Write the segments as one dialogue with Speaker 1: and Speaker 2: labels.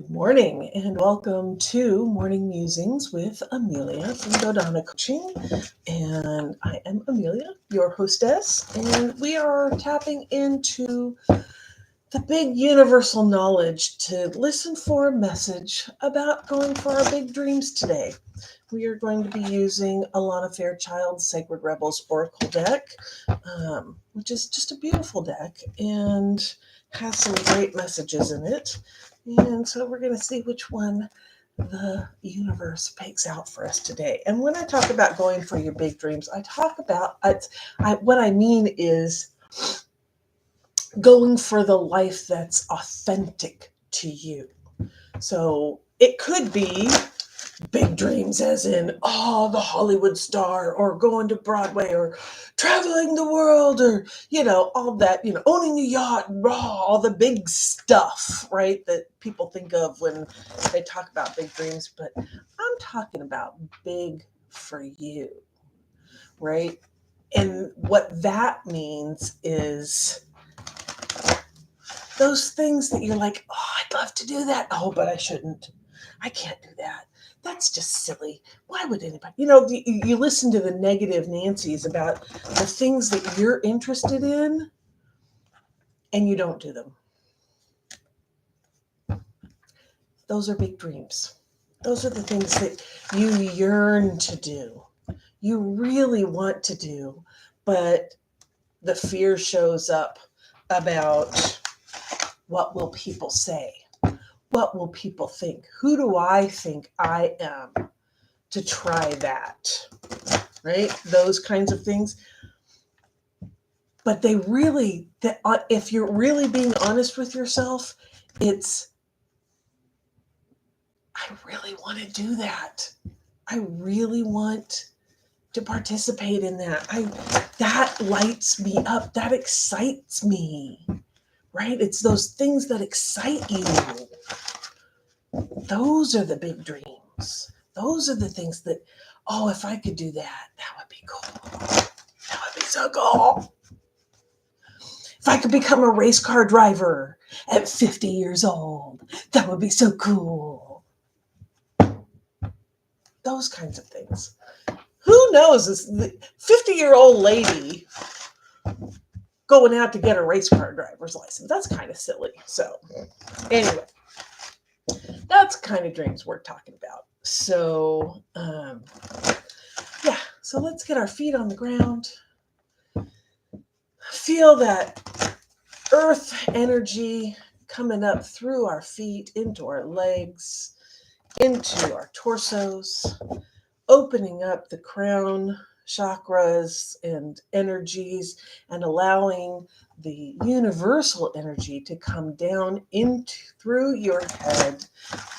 Speaker 1: Good morning and welcome to Morning Musings with Amelia from Dodona Coaching. And I am Amelia, your hostess, and we are tapping into the big universal knowledge to listen for a message about going for our big dreams today. We are going to be using Alana Fairchild's Sacred Rebels Oracle deck, which is just a beautiful deck and has some great messages in it. And so we're going to see which one the universe picks out for us today. And when I talk about going for your big dreams, I talk about what I mean is going for the life that's authentic to you. So it could be big dreams as in, the Hollywood star, or going to Broadway, or traveling the world, or, all that, owning a yacht, all the big stuff, right, that people think of when they talk about big dreams. But I'm talking about big for you, right? And what that means is those things that you're like, I'd love to do that. Oh, but I shouldn't. I can't do that. That's just silly. Why would anybody? You listen to the negative Nancy's about the things that you're interested in and you don't do them. Those are big dreams. Those are the things that you yearn to do. You really want to do, but the fear shows up about what will people say? What will people think? Who do I think I am to try that? Right? Those kinds of things. But if you're really being honest with yourself, it's, I really want to do that. I really want to participate in that. That lights me up. That excites me. Right? It's those things that excite you. Those are the big dreams. Those are the things that, if I could do that, that would be cool. That would be so cool. If I could become a race car driver at 50 years old, that would be so cool. Those kinds of things. Who knows, this 50-year-old lady going out to get a race car driver's license? That's kind of silly. So anyway, that's the kind of dreams we're talking about. So, so let's get our feet on the ground. Feel that earth energy coming up through our feet, into our legs, into our torsos, opening up the crown chakras and energies and allowing the universal energy to come down through your head,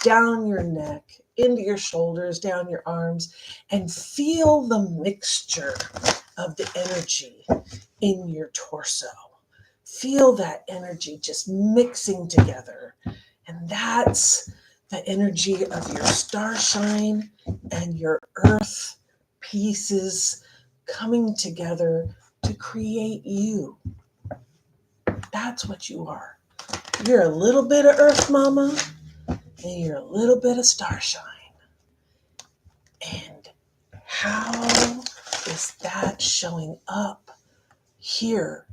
Speaker 1: down your neck, into your shoulders, down your arms, and feel the mixture of the energy in your torso. Feel that energy just mixing together. And that's the energy of your starshine and your earth pieces coming together to create you. That's what you are. You're a little bit of earth mama and you're a little bit of starshine. And how is that showing up here?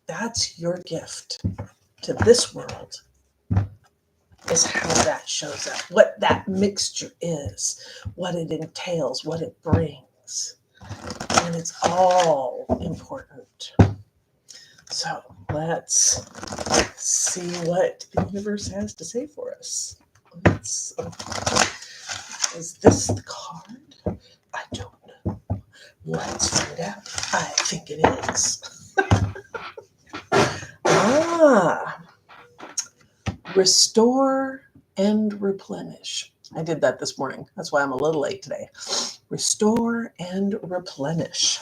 Speaker 1: That's your gift to this world, is how that shows up, what that mixture is, what it entails, what it brings. And it's all important. So let's see what the universe has to say for us. Is this the card? I don't know. Let's find out. I think it is. Restore and replenish. I did that this morning. That's why I'm a little late today. Restore and replenish.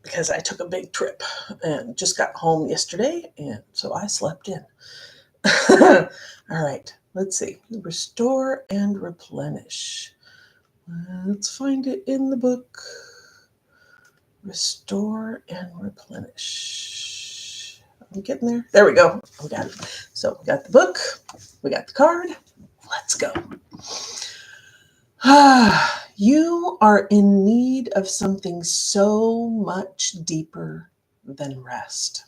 Speaker 1: Because I took a big trip and just got home yesterday, and so I slept in. All right, let's see. Restore and replenish. Let's find it in the book. Restore and replenish. I'm getting there. There we go. We got it. So we got the book. We got the card. Let's go. You are in need of something so much deeper than rest.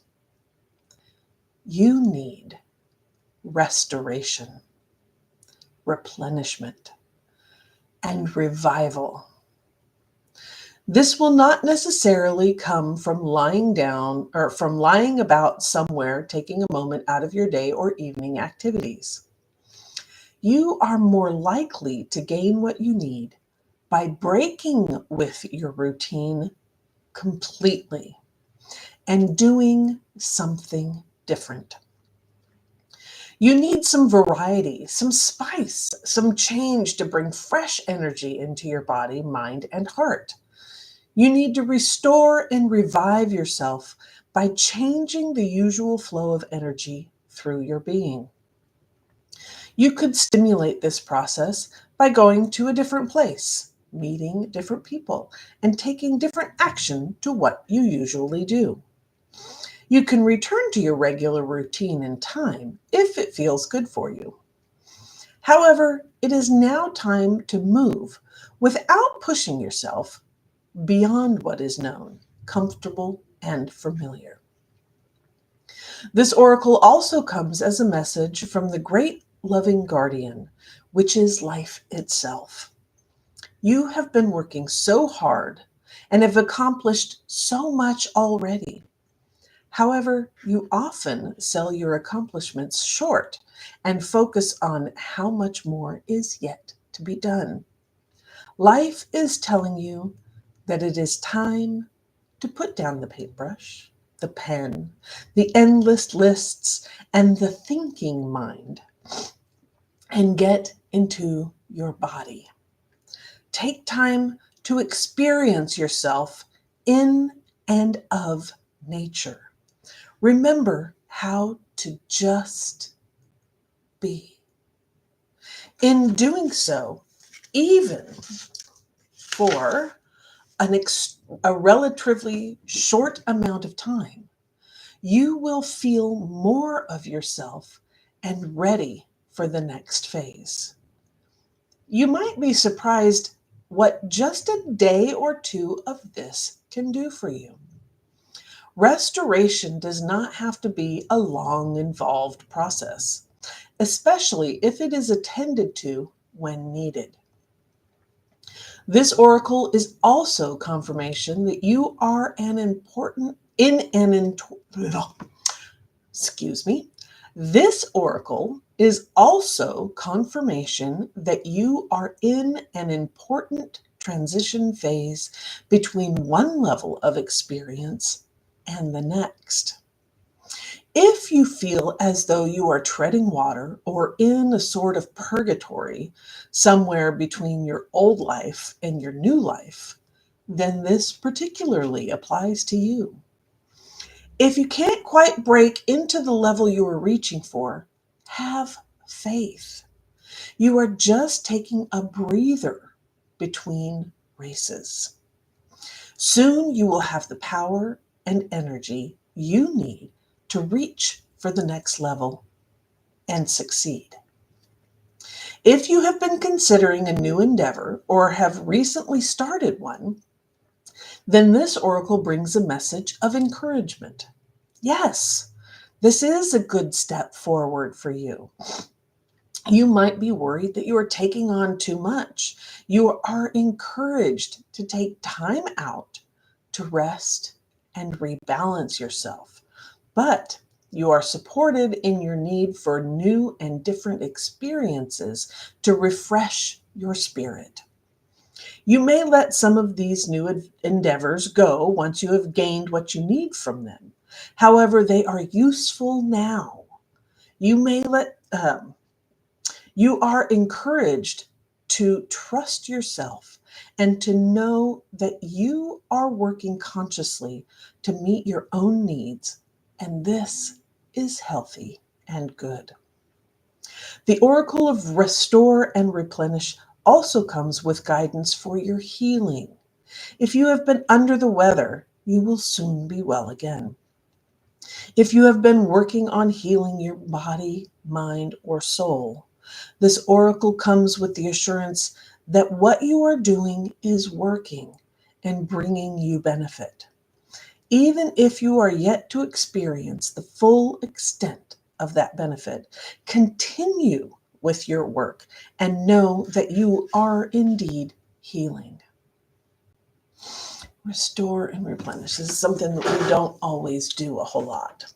Speaker 1: You need restoration, replenishment, and revival. This will not necessarily come from lying down or from lying about somewhere, taking a moment out of your day or evening activities. You are more likely to gain what you need by breaking with your routine completely and doing something different. You need some variety, some spice, some change to bring fresh energy into your body, mind, and heart. You need to restore and revive yourself by changing the usual flow of energy through your being. You could stimulate this process by going to a different place, meeting different people, and taking different action to what you usually do. You can return to your regular routine in time if it feels good for you. However, it is now time to move without pushing yourself beyond what is known, comfortable, and familiar. This oracle also comes as a message from the great loving guardian, which is life itself. You have been working so hard and have accomplished so much already. However, you often sell your accomplishments short and focus on how much more is yet to be done. Life is telling you that it is time to put down the paintbrush, the pen, the endless lists, and the thinking mind, and get into your body. Take time to experience yourself in and of nature. Remember how to just be. In doing so, even for a relatively short amount of time, you will feel more of yourself and ready for the next phase. You might be surprised what just a day or two of this can do for you. Restoration does not have to be a long, involved process, especially if it is attended to when needed. This oracle is also confirmation that you are excuse me. This oracle is also confirmation that you are in an important transition phase between one level of experience and the next. If you feel as though you are treading water or in a sort of purgatory somewhere between your old life and your new life, then this particularly applies to you. If you can't quite break into the level you are reaching for, have faith. You are just taking a breather between races. Soon you will have the power and energy you need to reach for the next level and succeed. If you have been considering a new endeavor or have recently started one, then this oracle brings a message of encouragement. Yes, this is a good step forward for you. You might be worried that you are taking on too much. You are encouraged to take time out to rest and rebalance yourself. But you are supported in your need for new and different experiences to refresh your spirit. You may let some of these new endeavors go once you have gained what you need from them. However, they are useful now. You may you are encouraged to trust yourself and to know that you are working consciously to meet your own needs, and this is healthy and good. The oracle of restore and replenish also comes with guidance for your healing. If you have been under the weather, you will soon be well again. If you have been working on healing your body, mind, or soul, this oracle comes with the assurance that what you are doing is working and bringing you benefit. Even if you are yet to experience the full extent of that benefit, continue with your work and know that you are indeed healing. Restore and replenish. This is something that we don't always do a whole lot.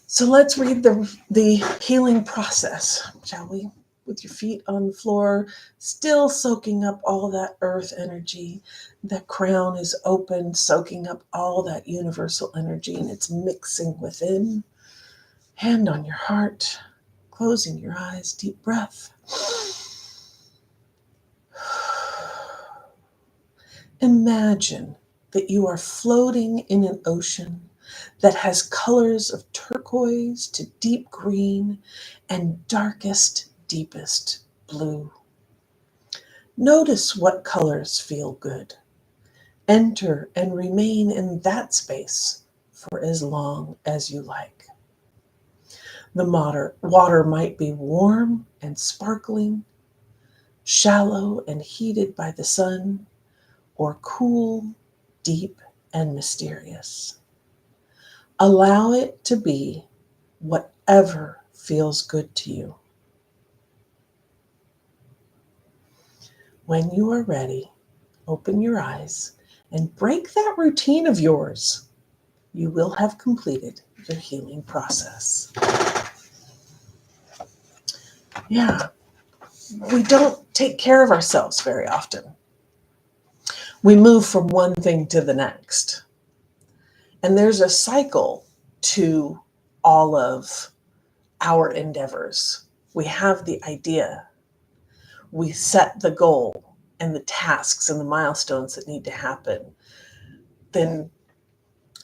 Speaker 1: So let's read the healing process, shall we? With your feet on the floor, still soaking up all that earth energy. The crown is open, soaking up all that universal energy, and it's mixing within. Hand on your heart, closing your eyes, deep breath. Imagine that you are floating in an ocean that has colors of turquoise to deep green and darkest, deepest blue. Notice what colors feel good. Enter and remain in that space for as long as you like. The water might be warm and sparkling, shallow and heated by the sun, or cool, deep, and mysterious. Allow it to be whatever feels good to you. When you are ready, open your eyes and break that routine of yours. You will have completed your healing process. Yeah, we don't take care of ourselves very often. We move from one thing to the next. And there's a cycle to all of our endeavors. We have the idea, we set the goal and the tasks and the milestones that need to happen. Then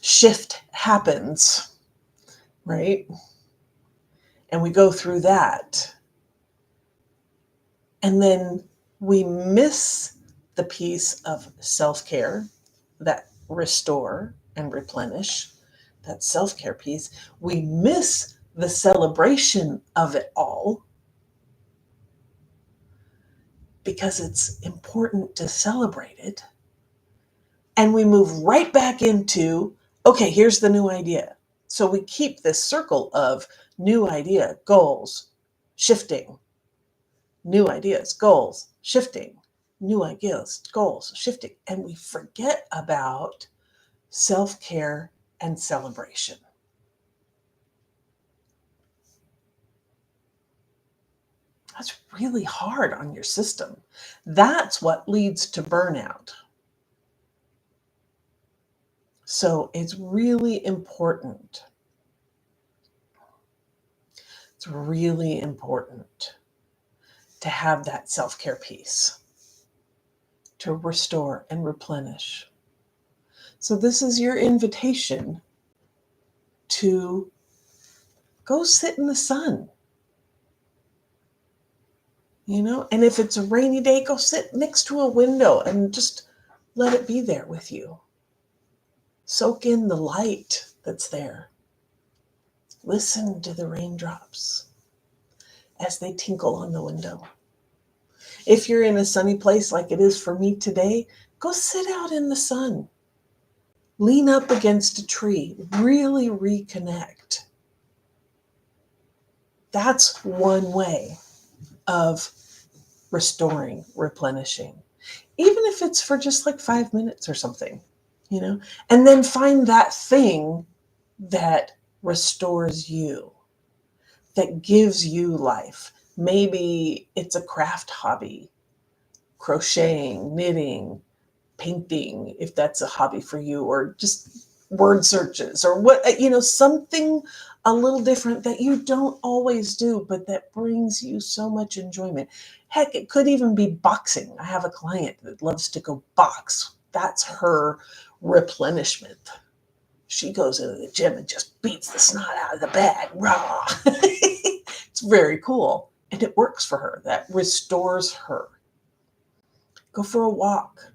Speaker 1: shift happens, right? And we go through that. And then we miss the piece of self-care, that restore and replenish, that self-care piece. We miss the celebration of it all because it's important to celebrate it. And we move right back into, okay, here's the new idea. So we keep this circle of new idea, goals, shifting, new ideas, goals, shifting, new ideas, goals, shifting. And we forget about self-care and celebration. That's really hard on your system. That's what leads to burnout. So it's really important. It's really important to have that self-care piece, to restore and replenish. So this is your invitation to go sit in the sun. And if it's a rainy day, go sit next to a window and just let it be there with you. Soak in the light that's there. Listen to the raindrops as they tinkle on the window. If you're in a sunny place like it is for me today, go sit out in the sun. Lean up against a tree. Really reconnect. That's one way of restoring, replenishing. Even if it's for just like 5 minutes or something, and then find that thing that restores you, that gives you life. Maybe it's a craft hobby, crocheting, knitting, painting, if that's a hobby for you, or just word searches or something a little different that you don't always do, but that brings you so much enjoyment. Heck, it could even be boxing. I have a client that loves to go box. That's her replenishment. She goes into the gym and just beats the snot out of the bag. Raw. It's very cool. And it works for her. That restores her. Go for a walk.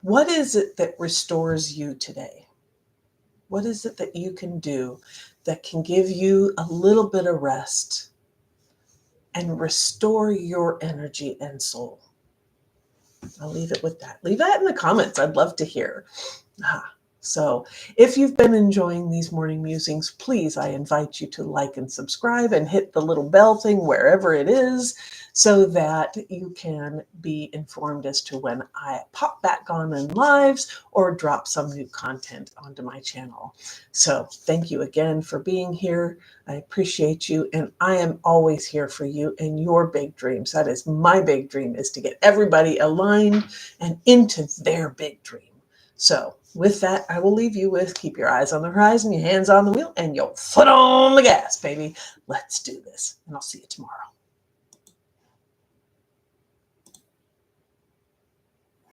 Speaker 1: What is it that restores you today? What is it that you can do that can give you a little bit of rest and restore your energy and soul? I'll leave it with that. Leave that in the comments. I'd love to hear. So if you've been enjoying these morning musings, please, I invite you to like and subscribe and hit the little bell thing wherever it is so that you can be informed as to when I pop back on in lives or drop some new content onto my channel. So thank you again for being here. I appreciate you, and I am always here for you and your big dreams. That is my big dream, is to get everybody aligned and into their big dream. So with that, I will leave you with keep your eyes on the horizon, your hands on the wheel, and your foot on the gas, baby. Let's do this, and I'll see you tomorrow.